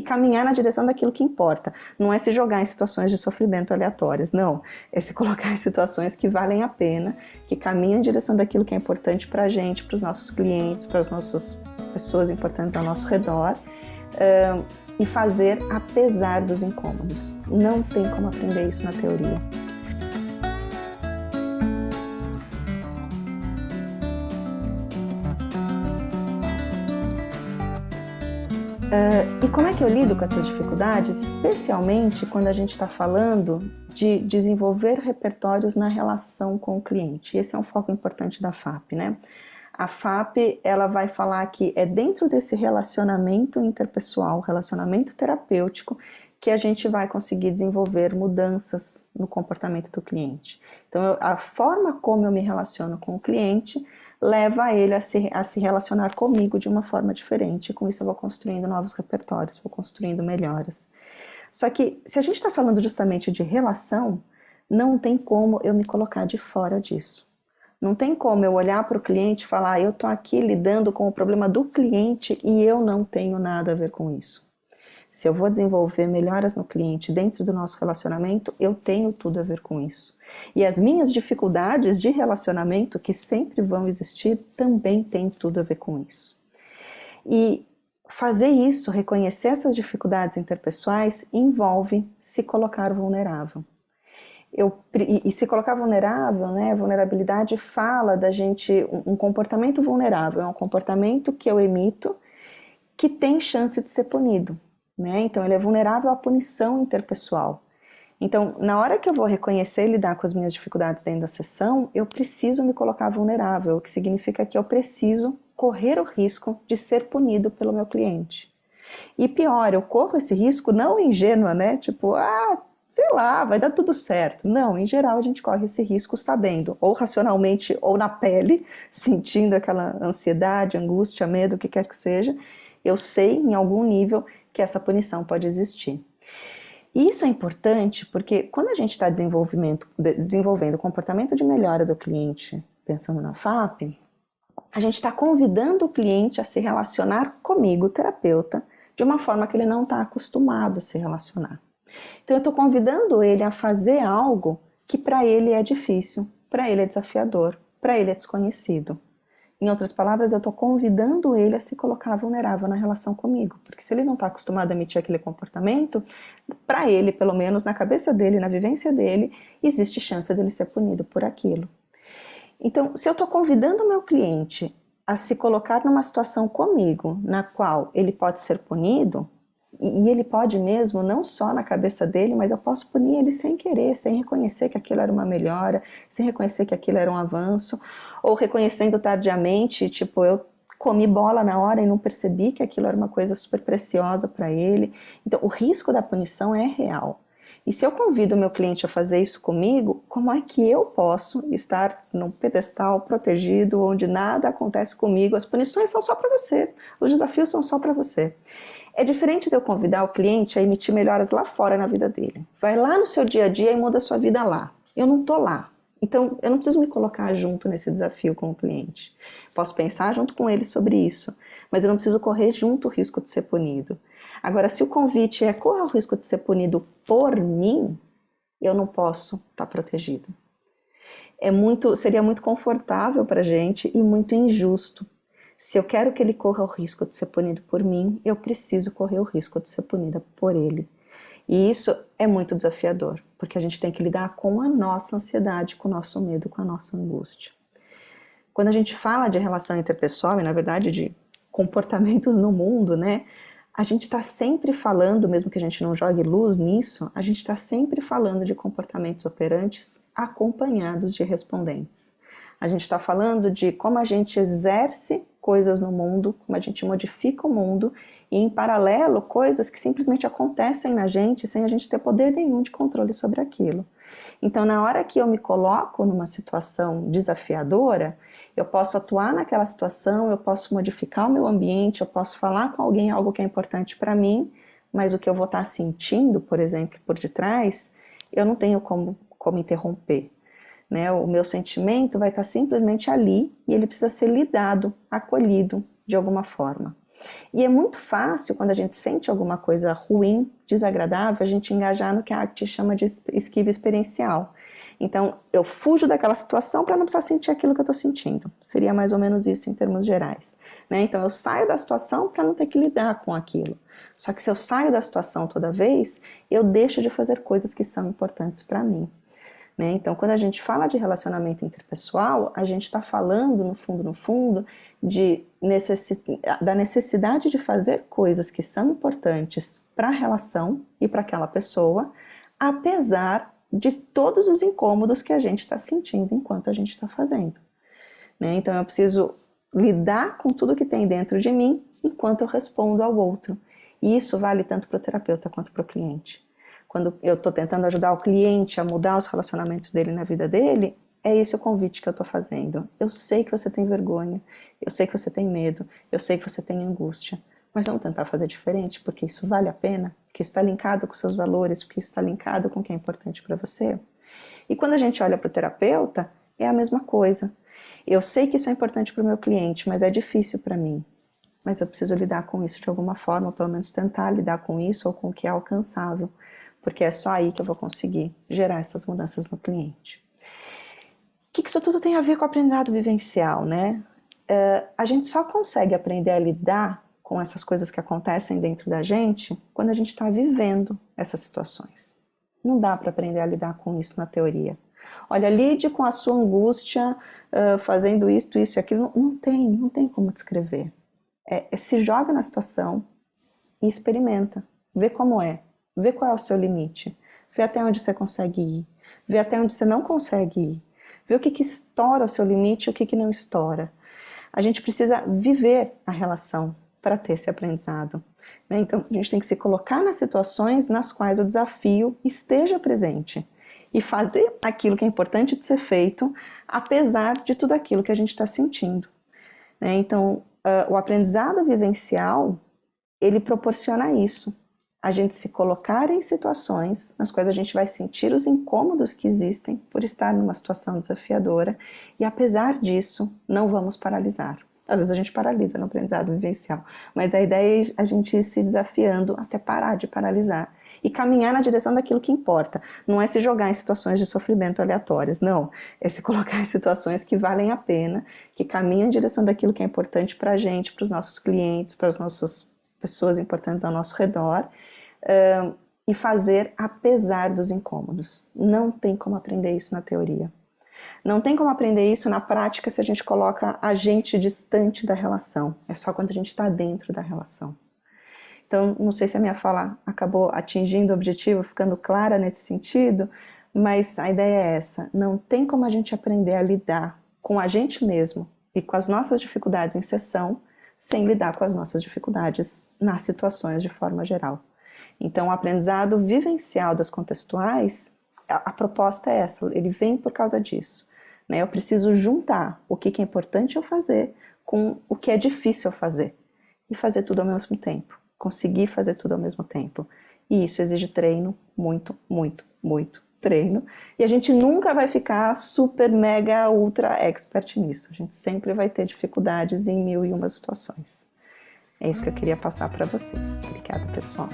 caminhar na direção daquilo que importa. Não é se jogar em situações de sofrimento aleatórias, não. É se colocar em situações que valem a pena, que caminham em direção daquilo que é importante para a gente, para os nossos clientes, para as nossas pessoas importantes ao nosso redor, e fazer apesar dos incômodos. Não tem como aprender isso na teoria. E como é que eu lido com essas dificuldades? Especialmente quando a gente está falando de desenvolver repertórios na relação com o cliente. Esse é um foco importante da FAP, né? A FAP, ela vai falar que é dentro desse relacionamento interpessoal, relacionamento terapêutico, que a gente vai conseguir desenvolver mudanças no comportamento do cliente. Então, a forma como eu me relaciono com o cliente leva ele a se relacionar comigo de uma forma diferente. Com isso eu vou construindo novos repertórios, vou construindo melhoras. Só que, se a gente está falando justamente de relação, não tem como eu me colocar de fora disso. Não tem como eu olhar para o cliente e falar, eu estou aqui lidando com o problema do cliente e eu não tenho nada a ver com isso. Se eu vou desenvolver melhoras no cliente dentro do nosso relacionamento, eu tenho tudo a ver com isso. E as minhas dificuldades de relacionamento, que sempre vão existir, também têm tudo a ver com isso. E fazer isso, reconhecer essas dificuldades interpessoais, envolve se colocar vulnerável. E se colocar vulnerável, né, vulnerabilidade fala da gente, um comportamento vulnerável, é um comportamento que eu emito que tem chance de ser punido, né? Então ele é vulnerável à punição interpessoal. Então, na hora que eu vou reconhecer e lidar com as minhas dificuldades dentro da sessão, eu preciso me colocar vulnerável, o que significa que eu preciso correr o risco de ser punido pelo meu cliente. E pior, eu corro esse risco não ingênua, né? Tipo, sei lá, vai dar tudo certo. Não, em geral a gente corre esse risco sabendo, ou racionalmente ou na pele, sentindo aquela ansiedade, angústia, medo, o que quer que seja, eu sei em algum nível que essa punição pode existir. E isso é importante porque quando a gente está desenvolvendo o comportamento de melhora do cliente, pensando na FAP, a gente está convidando o cliente a se relacionar comigo, terapeuta, de uma forma que ele não está acostumado a se relacionar. Então eu estou convidando ele a fazer algo que para ele é difícil, para ele é desafiador, para ele é desconhecido. Em outras palavras, eu estou convidando ele a se colocar vulnerável na relação comigo, porque se ele não está acostumado a emitir aquele comportamento, para ele, pelo menos na cabeça dele, na vivência dele, existe chance dele ser punido por aquilo. Então, se eu estou convidando o meu cliente a se colocar numa situação comigo, na qual ele pode ser punido, e ele pode mesmo, não só na cabeça dele, mas eu posso punir ele sem querer, sem reconhecer que aquilo era uma melhora, sem reconhecer que aquilo era um avanço, ou reconhecendo tardiamente, tipo, eu comi bola na hora e não percebi que aquilo era uma coisa super preciosa para ele. Então, o risco da punição é real. E se eu convido o meu cliente a fazer isso comigo, como é que eu posso estar num pedestal protegido, onde nada acontece comigo, as punições são só para você, os desafios são só para você? É diferente de eu convidar o cliente a emitir melhoras lá fora na vida dele. Vai lá no seu dia a dia e muda a sua vida lá. Eu não tô lá. Então, eu não preciso me colocar junto nesse desafio com o cliente. Posso pensar junto com ele sobre isso, mas eu não preciso correr junto o risco de ser punido. Agora, se o convite é correr o risco de ser punido por mim, eu não posso estar protegido. Seria muito confortável para a gente e muito injusto. Se eu quero que ele corra o risco de ser punido por mim, eu preciso correr o risco de ser punida por ele. E isso é muito desafiador, porque a gente tem que lidar com a nossa ansiedade, com o nosso medo, com a nossa angústia. Quando a gente fala de relação interpessoal, e na verdade de comportamentos no mundo, né? A gente está sempre falando, mesmo que a gente não jogue luz nisso, a gente está sempre falando de comportamentos operantes acompanhados de respondentes. A gente está falando de como a gente exerce coisas no mundo, como a gente modifica o mundo, e em paralelo coisas que simplesmente acontecem na gente sem a gente ter poder nenhum de controle sobre aquilo. Então, na hora que eu me coloco numa situação desafiadora, eu posso atuar naquela situação, eu posso modificar o meu ambiente, eu posso falar com alguém algo que é importante para mim, mas o que eu vou estar sentindo, por exemplo, por detrás, eu não tenho como interromper. Né? O meu sentimento vai estar simplesmente ali e ele precisa ser lidado, acolhido de alguma forma. E é muito fácil, quando a gente sente alguma coisa ruim, desagradável, a gente engajar no que a arte chama de esquiva experiencial. Então, eu fujo daquela situação para não precisar sentir aquilo que eu estou sentindo. Seria mais ou menos isso em termos gerais, né? Então, eu saio da situação para não ter que lidar com aquilo. Só que se eu saio da situação toda vez, eu deixo de fazer coisas que são importantes para mim. Né? Então, quando a gente fala de relacionamento interpessoal, a gente está falando, no fundo, da necessidade de fazer coisas que são importantes para a relação e para aquela pessoa, apesar de todos os incômodos que a gente está sentindo enquanto a gente está fazendo. Né? Então, eu preciso lidar com tudo que tem dentro de mim enquanto eu respondo ao outro. E isso vale tanto para o terapeuta quanto para o cliente. Quando eu estou tentando ajudar o cliente a mudar os relacionamentos dele na vida dele, é esse o convite que eu estou fazendo. Eu sei que você tem vergonha, eu sei que você tem medo, eu sei que você tem angústia, mas vamos tentar fazer diferente, porque isso vale a pena, porque isso está linkado com seus valores, porque isso está linkado com o que é importante para você. E quando a gente olha para o terapeuta, é a mesma coisa. Eu sei que isso é importante para o meu cliente, mas é difícil para mim. Mas eu preciso lidar com isso de alguma forma, ou pelo menos tentar lidar com isso, ou com o que é alcançável. Porque é só aí que eu vou conseguir gerar essas mudanças no cliente. O que isso tudo tem a ver com o aprendizado vivencial, né? A gente só consegue aprender a lidar com essas coisas que acontecem dentro da gente quando a gente está vivendo essas situações. Não dá para aprender a lidar com isso na teoria. Olha, lide com a sua angústia fazendo isso e aquilo. Não tem como descrever. Se joga na situação e experimenta. Vê como é. Vê qual é o seu limite, vê até onde você consegue ir, vê até onde você não consegue ir, vê o que estoura o seu limite e o que não estoura. A gente precisa viver a relação para ter esse aprendizado. Né? Então, a gente tem que se colocar nas situações nas quais o desafio esteja presente e fazer aquilo que é importante de ser feito, apesar de tudo aquilo que a gente está sentindo. Né? Então, o aprendizado vivencial, ele proporciona isso. A gente se colocar em situações nas quais a gente vai sentir os incômodos que existem por estar numa situação desafiadora e, apesar disso, não vamos paralisar. Às vezes a gente paralisa no aprendizado vivencial, mas a ideia é a gente ir se desafiando até parar de paralisar e caminhar na direção daquilo que importa. Não é se jogar em situações de sofrimento aleatórias, não. É se colocar em situações que valem a pena, que caminham em direção daquilo que é importante para a gente, para os nossos clientes, para as nossas pessoas importantes ao nosso redor, e fazer apesar dos incômodos. Não tem como aprender isso na teoria. Não tem como aprender isso na prática se a gente coloca a gente distante da relação. É só quando a gente está dentro da relação. Então, não sei se a minha fala acabou atingindo o objetivo, ficando clara nesse sentido, mas a ideia é essa. Não tem como a gente aprender a lidar com a gente mesmo e com as nossas dificuldades em sessão sem lidar com as nossas dificuldades nas situações de forma geral. Então, o aprendizado vivencial das contextuais, a proposta é essa, ele vem por causa disso. Né? Eu preciso juntar o que é importante eu fazer com o que é difícil eu fazer. E fazer tudo ao mesmo tempo. Conseguir fazer tudo ao mesmo tempo. E isso exige treino, muito, muito, muito treino. E a gente nunca vai ficar super, mega, ultra expert nisso. A gente sempre vai ter dificuldades em 1001 situações. É isso que eu queria passar para vocês. Obrigada, pessoal.